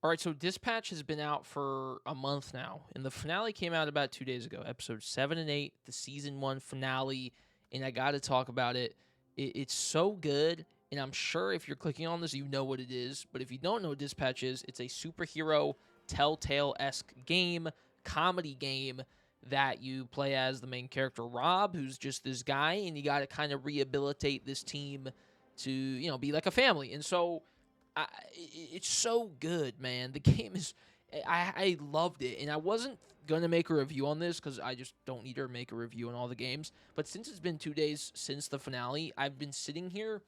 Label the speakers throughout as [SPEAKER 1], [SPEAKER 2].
[SPEAKER 1] All right, so Dispatch has been out for a month now, and the finale came out about 2 days ago. Episode 7 and 8, the season 1 finale, and I got to talk about it. It's so good, and I'm sure if you're clicking on this, you know what it is. But if you don't know what Dispatch is, it's a superhero Telltale-esque game, comedy game that you play as the main character Rob, who's just this guy, and you got to kind of rehabilitate this team to be like a family. And so it's so good, man. The game is, I loved it, and I wasn't gonna make a review on this because I just don't need to make a review on all the games. But since it's been 2 days since the finale, I've been sitting here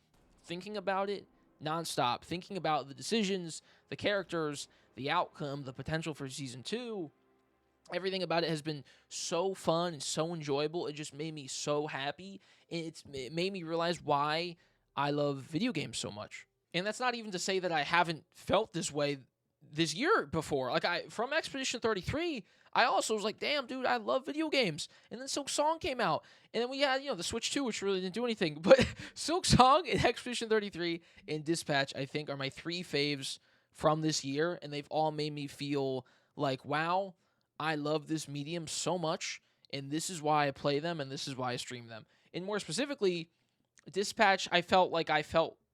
[SPEAKER 1] thinking about it nonstop, thinking about the decisions, the characters, the outcome, the potential for season 2. Everything about it has been so fun and so enjoyable. It just made me so happy, and it made me realize why I love video games so much. And that's not even to say that I haven't felt this way this year before. Like, from Expedition 33, I also was like, damn, dude, I love video games. And then Silk Song came out. And then we had, the Switch 2, which really didn't do anything. But Silk Song and Expedition 33 and Dispatch, I think, are my 3 faves from this year. And they've all made me feel like, wow, I love this medium so much. And this is why I play them, and this is why I stream them. And more specifically, Dispatch, I felt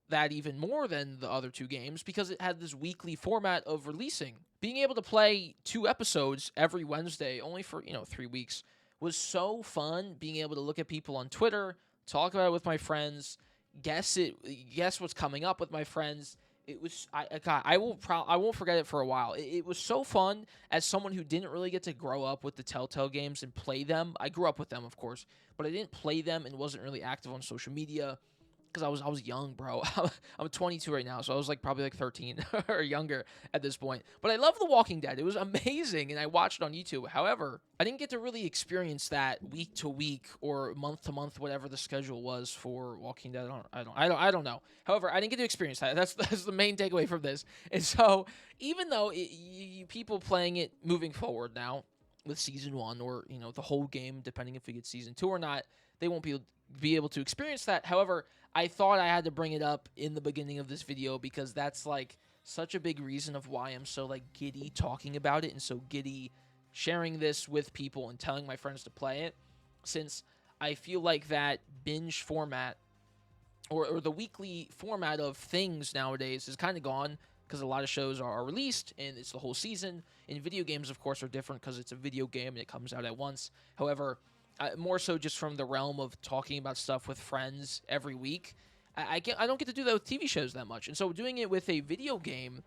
[SPEAKER 1] that even more than the other 2 games because it had this weekly format of releasing. Being able to play 2 episodes every Wednesday, only for, 3 weeks, was so fun. Being able to look at people on Twitter, talk about it with my friends, guess what's coming up with my friends. It was, I won't forget it for a while. It was so fun as someone who didn't really get to grow up with the Telltale games and play them. I grew up with them, of course, but I didn't play them and wasn't really active on social media. Because I was young, bro. I'm 22 right now, so I was probably 13 or younger at this point. But I love The Walking Dead. It was amazing, and I watched it on YouTube. However, I didn't get to really experience that week to week or month to month, whatever the schedule was for Walking Dead. I don't know. However, I didn't get to experience that. That's the main takeaway from this. And so, even though people playing it moving forward now with season 1 or the whole game, depending if we get season 2 or not, they won't be able to experience that. However, I thought I had to bring it up in the beginning of this video because that's such a big reason of why I'm so giddy talking about it and so giddy sharing this with people and telling my friends to play it, since I feel like that binge format or the weekly format of things nowadays is kind of gone because a lot of shows are released and it's the whole season. And video games, of course, are different because it's a video game and it comes out at once. However, more so just from the realm of talking about stuff with friends every week. I don't get to do that with TV shows that much. And so doing it with a video game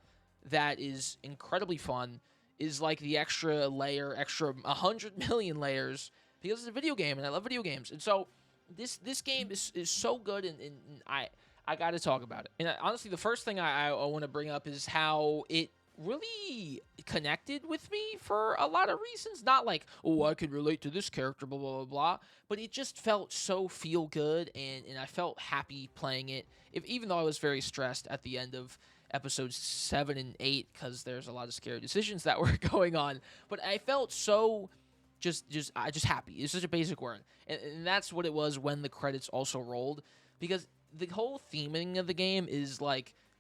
[SPEAKER 1] that is incredibly fun is the extra layer, extra 100 million layers, because it's a video game and I love video games. And so this game is so good, and I got to talk about it. And honestly, the first thing I want to bring up is how it really connected with me for a lot of reasons. Not I could relate to this character, blah, blah, blah, blah. But it just felt so feel good, and I felt happy playing it, even though I was very stressed at the end of episodes 7 and 8 because there's a lot of scary decisions that were going on. But I felt so just happy. It's such a basic word. And that's what it was when the credits also rolled, because the whole theming of the game is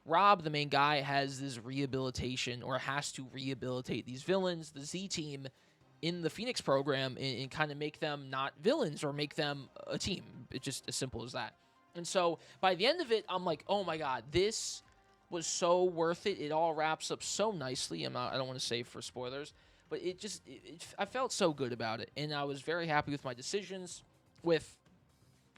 [SPEAKER 1] Rob, the main guy, has this rehabilitation, or has to rehabilitate these villains, the Z-Team, in the Phoenix program, and kind of make them not villains or make them a team. It's just as simple as that. And so by the end of it, I'm like, oh my god, this was so worth it. It all wraps up so nicely. I don't want to say for spoilers, but I felt so good about it, and I was very happy with my decisions with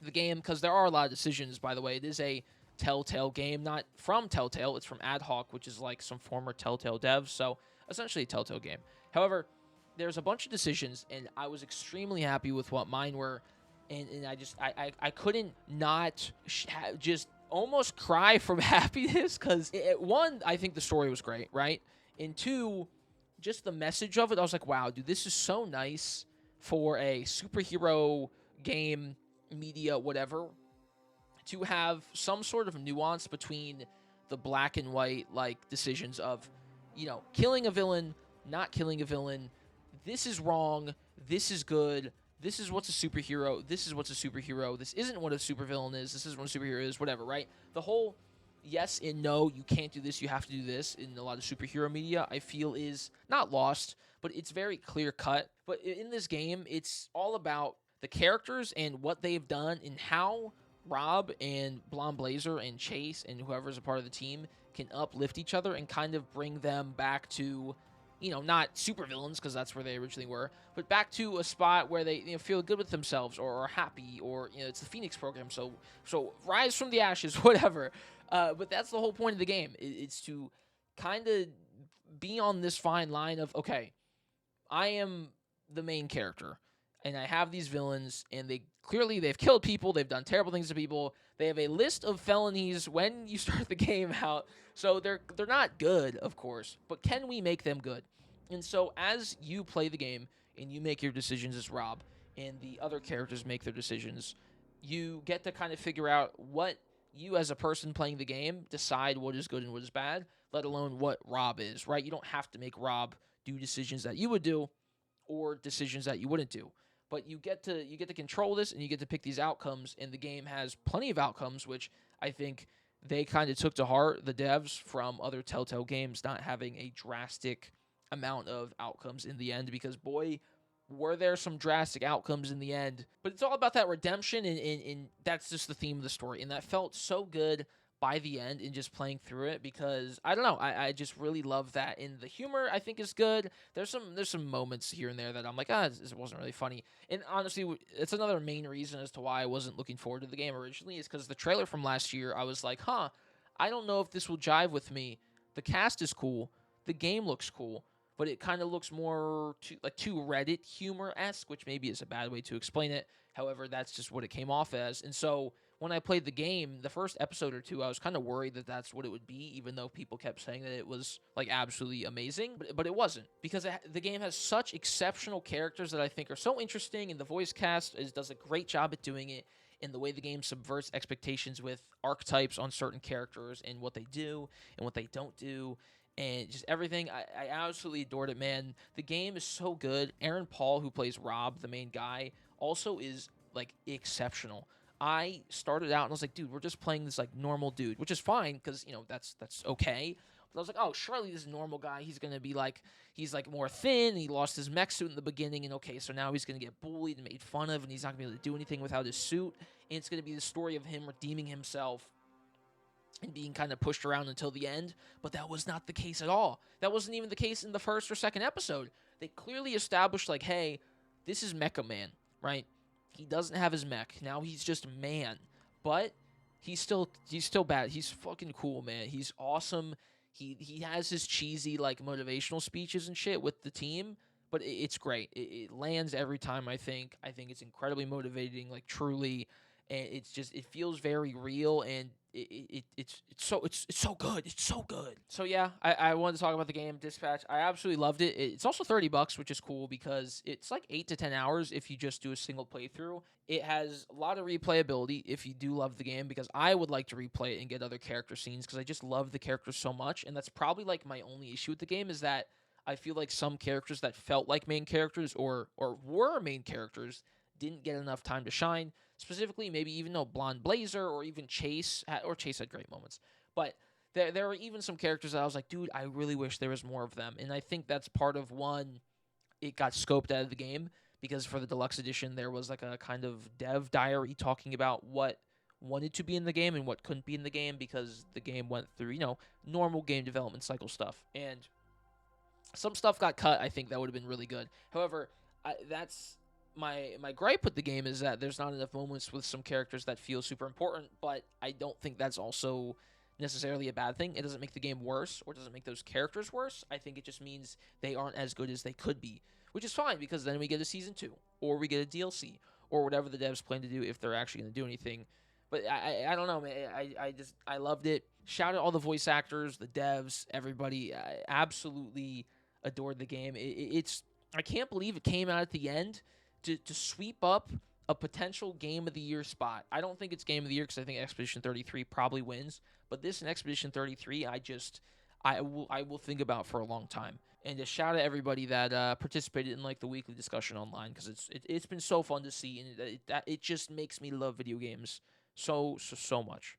[SPEAKER 1] the game, because there are a lot of decisions. By the way, it is a Telltale game, not from Telltale. It's from Ad Hoc, which is some former Telltale devs, so essentially a Telltale game. However, there's a bunch of decisions, and I was extremely happy with what mine were, and I couldn't not just almost cry from happiness, because one, I think the story was great, right? And two, just the message of it, I was like, wow, dude, this is so nice for a superhero game, media, whatever, to have some sort of nuance between the black and white decisions of, killing a villain, not killing a villain. This is wrong. This is good. This is what's a superhero. This is what's a superhero. This isn't what a supervillain is. This isn't what a superhero is. Whatever, right? The whole, yes and no, you can't do this, you have to do this in a lot of superhero media, I feel is not lost, but it's very clear cut. But in this game, it's all about the characters and what they've done and how Rob and Blonde Blazer and Chase and whoever's a part of the team can uplift each other and kind of bring them back to, not supervillains because that's where they originally were, but back to a spot where they feel good with themselves or are happy, or it's the Phoenix program, so rise from the ashes, whatever. But that's the whole point of the game. It's to kind of be on this fine line of, okay, I am the main character, and I have these villains, and they've killed people, they've done terrible things to people. They have a list of felonies when you start the game out, so they're not good, of course, but can we make them good? And so as you play the game and you make your decisions as Rob, and the other characters make their decisions, you get to kind of figure out what you as a person playing the game decide what is good and what is bad, let alone what Rob is, right? You don't have to make Rob do decisions that you would do or decisions that you wouldn't do. But you get to control this, and you get to pick these outcomes, and the game has plenty of outcomes, which I think they kind of took to heart, the devs, from other Telltale games not having a drastic amount of outcomes in the end, because boy, were there some drastic outcomes in the end. But it's all about that redemption, and that's just the theme of the story, and that felt so good by the end in just playing through it, because I don't know, I just really love that. And the humor I think is good. There's some moments here and there that I'm like, this wasn't really funny. And honestly, it's another main reason as to why I wasn't looking forward to the game originally, is because the trailer from last year, I was like, I don't know if this will jive with me. The cast is cool, the game looks cool, but it kind of looks more too Reddit humor-esque, which maybe is a bad way to explain it. However, that's just what it came off as. And so when I played the game, the first episode or two, I was kind of worried that that's what it would be, even though people kept saying that it was like absolutely amazing. But it wasn't, because the game has such exceptional characters that I think are so interesting, and the voice cast does a great job at doing it. And the way the game subverts expectations with archetypes on certain characters and what they do and what they don't do, and just everything. I absolutely adored it, man. The game is so good. Aaron Paul, who plays Rob, the main guy, also is like exceptional. I started out and I was like, dude, we're just playing this like normal dude, which is fine because that's okay. But I was like, oh, surely this normal guy, he's gonna be like, he's like more thin. He lost his mech suit in the beginning, and okay, so now he's gonna get bullied and made fun of, and he's not gonna be able to do anything without his suit. And it's gonna be the story of him redeeming himself and being kind of pushed around until the end. But that was not the case at all. That wasn't even the case in the first or second episode. They clearly established like, hey, this is Mecha Man, right? He doesn't have his mech. Now he's just man. But he's still bad. He's fucking cool, man. He's awesome. He has his cheesy like motivational speeches and shit with the team, but it's great. It lands every time, I think. I think it's incredibly motivating, like truly, and it feels very real, and it's so good. It's so good. So yeah, I wanted to talk about the game Dispatch. I absolutely loved it. It's also $30, which is cool because it's like 8 to 10 hours if you just do a single playthrough. It has a lot of replayability if you do love the game, because I would like to replay it and get other character scenes because I just love the characters so much, and that's probably like my only issue with the game, is that I feel like some characters that felt like main characters or were main characters didn't get enough time to shine. Specifically, maybe even though Blonde Blazer or even Chase had great moments. But there were even some characters that I was like, dude, I really wish there was more of them. And I think that's part of one, it got scoped out of the game, because for the deluxe edition, there was like a kind of dev diary talking about what wanted to be in the game and what couldn't be in the game, because the game went through, normal game development cycle stuff. And some stuff got cut, I think, that would have been really good. However, that's my gripe with the game, is that there's not enough moments with some characters that feel super important, but I don't think that's also necessarily a bad thing. It doesn't make the game worse, or doesn't make those characters worse. I think it just means they aren't as good as they could be, which is fine, because then we get a Season 2, or we get a DLC, or whatever the devs plan to do, if they're actually going to do anything. But I don't know, man. I loved it. Shout out all the voice actors, the devs, everybody. I absolutely adored the game. I can't believe it came out at the end to sweep up a potential Game of the Year spot. I don't think it's Game of the Year, because I think Expedition 33 probably wins. But this and Expedition 33, I will think about for a long time. And to shout out everybody that participated in like the weekly discussion online, because it's been so fun to see, and it just makes me love video games so much.